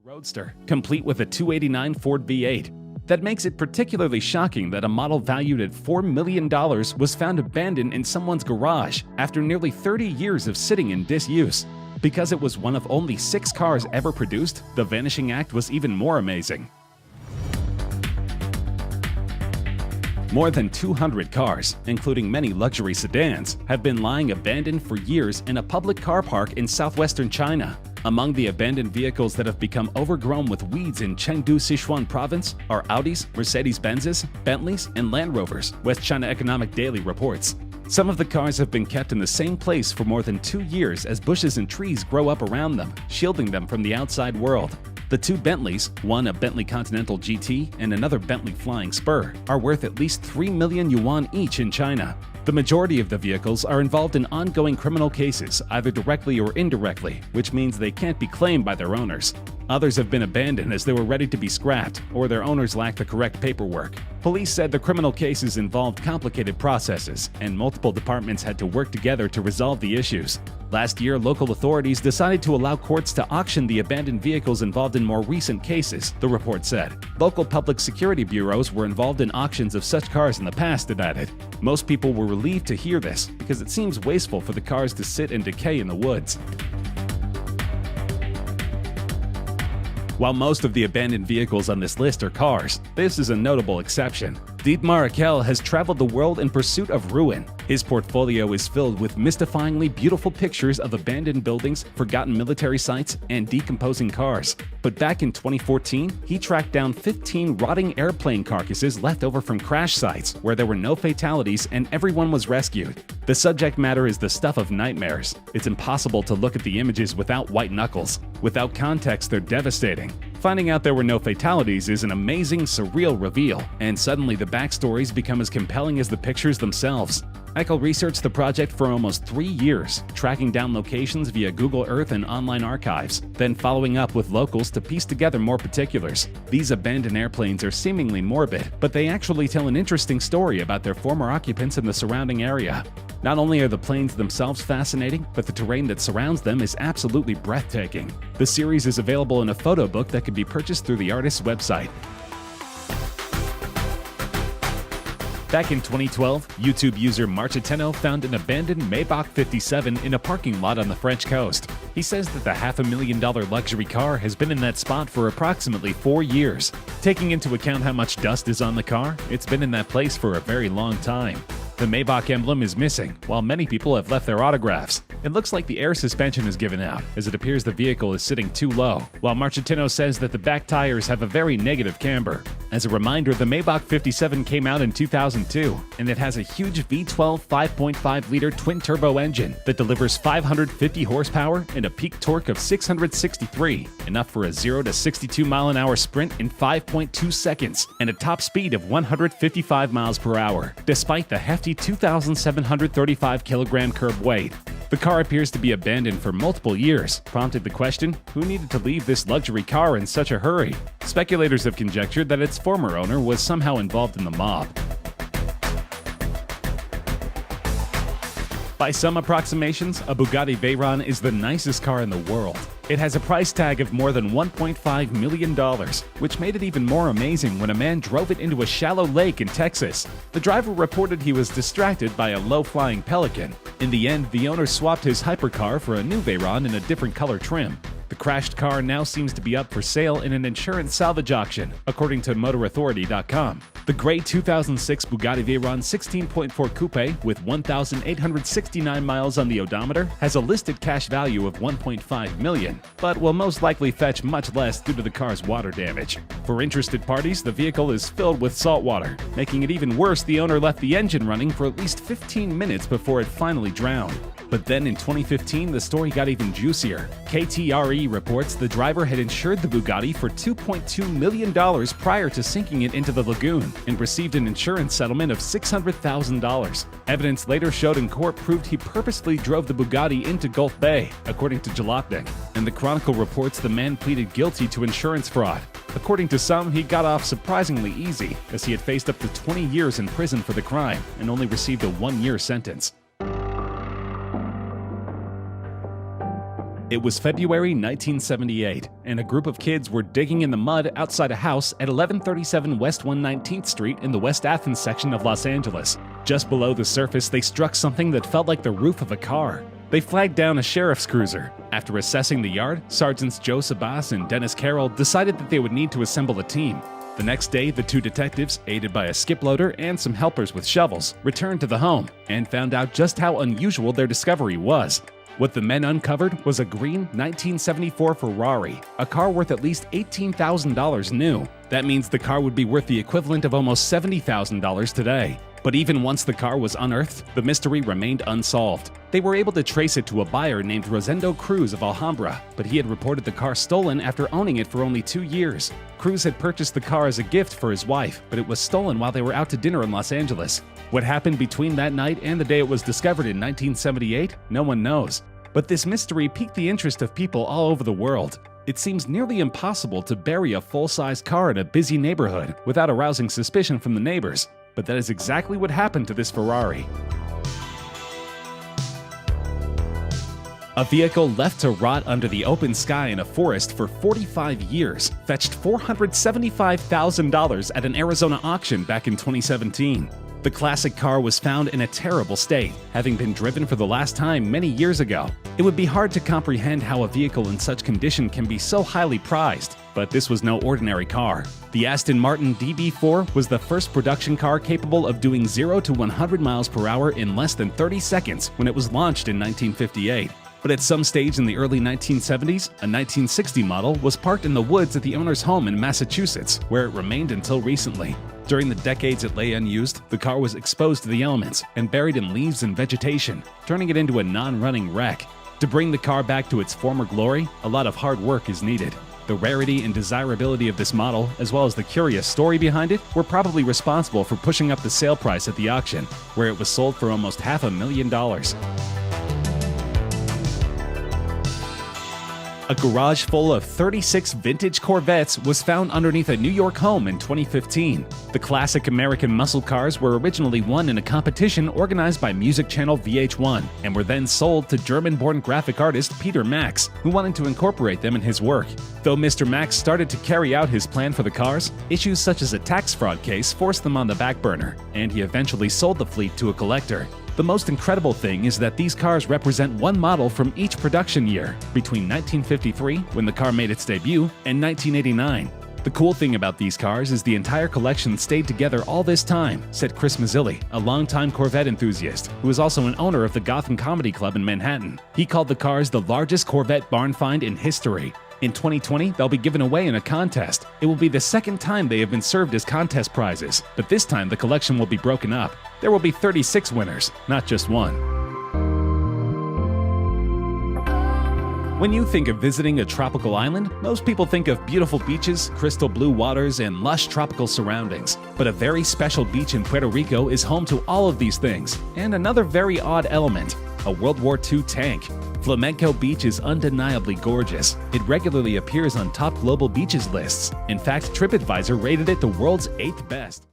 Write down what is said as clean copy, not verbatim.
Roadster, complete with a 289 Ford V8. That makes it particularly shocking that a model valued at $4 million was found abandoned in someone's garage after nearly 30 years of sitting in disuse. Because it was one of only 6 cars ever produced, the vanishing act was even more amazing. More than 200 cars, including many luxury sedans, have been lying abandoned for years in a public car park in southwestern China. Among the abandoned vehicles that have become overgrown with weeds in Chengdu, Sichuan province are Audis, Mercedes-Benzes, Bentleys, and Land Rovers, West China Economic Daily reports. Some of the cars have been kept in the same place for more than 2 years as bushes and trees grow up around them, shielding them from the outside world. The 2 Bentleys, one a Bentley Continental GT and another Bentley Flying Spur, are worth at least 3 million yuan each in China. The majority of the vehicles are involved in ongoing criminal cases, either directly or indirectly, which means they can't be claimed by their owners. Others have been abandoned as they were ready to be scrapped, or their owners lacked the correct paperwork. Police said the criminal cases involved complicated processes, and multiple departments had to work together to resolve the issues. Last year, local authorities decided to allow courts to auction the abandoned vehicles involved in more recent cases, the report said. Local public security bureaus were involved in auctions of such cars in the past, it added. Most people were relieved to hear this, because it seems wasteful for the cars to sit and decay in the woods. While most of the abandoned vehicles on this list are cars, this is a notable exception. Dietmar Eckel has traveled the world in pursuit of ruin. His portfolio is filled with mystifyingly beautiful pictures of abandoned buildings, forgotten military sites, and decomposing cars. But back in 2014, he tracked down 15 rotting airplane carcasses left over from crash sites where there were no fatalities and everyone was rescued. The subject matter is the stuff of nightmares. It's impossible to look at the images without white knuckles. Without context, they're devastating. Finding out there were no fatalities is an amazing, surreal reveal, and suddenly the backstories become as compelling as the pictures themselves. Eckel researched the project for almost 3 years, tracking down locations via Google Earth and online archives, then following up with locals to piece together more particulars. These abandoned airplanes are seemingly morbid, but they actually tell an interesting story about their former occupants in the surrounding area. Not only are the planes themselves fascinating, but the terrain that surrounds them is absolutely breathtaking. The series is available in a photo book that can be purchased through the artist's website. Back in 2012, YouTube user Marchiteno found an abandoned Maybach 57 in a parking lot on the French coast. He says that the $500,000 luxury car has been in that spot for approximately 4 years. Taking into account how much dust is on the car, it's been in that place for a very long time. The Maybach emblem is missing, while many people have left their autographs. It looks like the air suspension is given out, as it appears the vehicle is sitting too low, while Marchiteno says that the back tires have a very negative camber. As a reminder, the Maybach 57 came out in 2002, and it has a huge V12 5.5-liter twin-turbo engine that delivers 550 horsepower and a peak torque of 663, enough for a 0 to 62 mile-an-hour sprint in 5.2 seconds, and a top speed of 155 miles per hour, despite the hefty 2,735 kilogram curb weight. The car appears to be abandoned for multiple years, prompting the question, who needed to leave this luxury car in such a hurry? Speculators have conjectured that its former owner was somehow involved in the mob. By some approximations, a Bugatti Veyron is the nicest car in the world. It has a price tag of more than $1.5 million, which made it even more amazing when a man drove it into a shallow lake in Texas. The driver reported he was distracted by a low-flying pelican. In the end, the owner swapped his hypercar for a new Veyron in a different color trim. The crashed car now seems to be up for sale in an insurance salvage auction, according to MotorAuthority.com. The gray 2006 Bugatti Veyron 16.4 Coupe with 1,869 miles on the odometer has a listed cash value of $1.5 million, but will most likely fetch much less due to the car's water damage. For interested parties, the vehicle is filled with salt water. Making it even worse, the owner left the engine running for at least 15 minutes before it finally drowned. But then in 2015, the story got even juicier. KTRE reports the driver had insured the Bugatti for $2.2 million prior to sinking it into the lagoon and received an insurance settlement of $600,000. Evidence later showed in court proved he purposely drove the Bugatti into Gulf Bay, according to Jalopnik. And the Chronicle reports the man pleaded guilty to insurance fraud. According to some, he got off surprisingly easy, as he had faced up to 20 years in prison for the crime and only received a 1-year sentence. It was February 1978, and a group of kids were digging in the mud outside a house at 1137 West 119th Street in the West Athens section of Los Angeles. Just below the surface, they struck something that felt like the roof of a car. They flagged down a sheriff's cruiser. After assessing the yard, Sergeants Joe Sabas and Dennis Carroll decided that they would need to assemble a team. The next day, the two detectives, aided by a skip loader and some helpers with shovels, returned to the home and found out just how unusual their discovery was. What the men uncovered was a green 1974 Ferrari, a car worth at least $18,000 new. That means the car would be worth the equivalent of almost $70,000 today. But even once the car was unearthed, the mystery remained unsolved. They were able to trace it to a buyer named Rosendo Cruz of Alhambra, but he had reported the car stolen after owning it for only 2 years. Cruz had purchased the car as a gift for his wife, but it was stolen while they were out to dinner in Los Angeles. What happened between that night and the day it was discovered in 1978, no one knows. But this mystery piqued the interest of people all over the world. It seems nearly impossible to bury a full-size car in a busy neighborhood without arousing suspicion from the neighbors. But that is exactly what happened to this Ferrari. A vehicle left to rot under the open sky in a forest for 45 years fetched $475,000 at an Arizona auction back in 2017. The classic car was found in a terrible state, having been driven for the last time many years ago. It would be hard to comprehend how a vehicle in such condition can be so highly prized, but this was no ordinary car. The Aston Martin DB4 was the first production car capable of doing 0 to 100 miles per hour in less than 30 seconds when it was launched in 1958. But at some stage in the early 1970s, a 1960 model was parked in the woods at the owner's home in Massachusetts, where it remained until recently. During the decades it lay unused, the car was exposed to the elements and buried in leaves and vegetation, turning it into a non-running wreck. To bring the car back to its former glory, a lot of hard work is needed. The rarity and desirability of this model, as well as the curious story behind it, were probably responsible for pushing up the sale price at the auction, where it was sold for almost $500,000. A garage full of 36 vintage Corvettes was found underneath a New York home in 2015. The classic American muscle cars were originally won in a competition organized by music channel VH1 and were then sold to German-born graphic artist Peter Max, who wanted to incorporate them in his work. Though Mr. Max started to carry out his plan for the cars, issues such as a tax fraud case forced them on the back burner, and he eventually sold the fleet to a collector. The most incredible thing is that these cars represent one model from each production year, between 1953, when the car made its debut, and 1989. The cool thing about these cars is the entire collection stayed together all this time, said Chris Mazzilli, a longtime Corvette enthusiast, who is also an owner of the Gotham Comedy Club in Manhattan. He called the cars the largest Corvette barn find in history. In 2020, they'll be given away in a contest. It will be the second time they have been served as contest prizes, but this time the collection will be broken up. There will be 36 winners, not just one. When you think of visiting a tropical island, most people think of beautiful beaches, crystal blue waters, and lush tropical surroundings. But a very special beach in Puerto Rico is home to all of these things, and another very odd element, a World War II tank. Flamenco Beach is undeniably gorgeous. It regularly appears on top global beaches lists. In fact, TripAdvisor rated it the world's 8th best.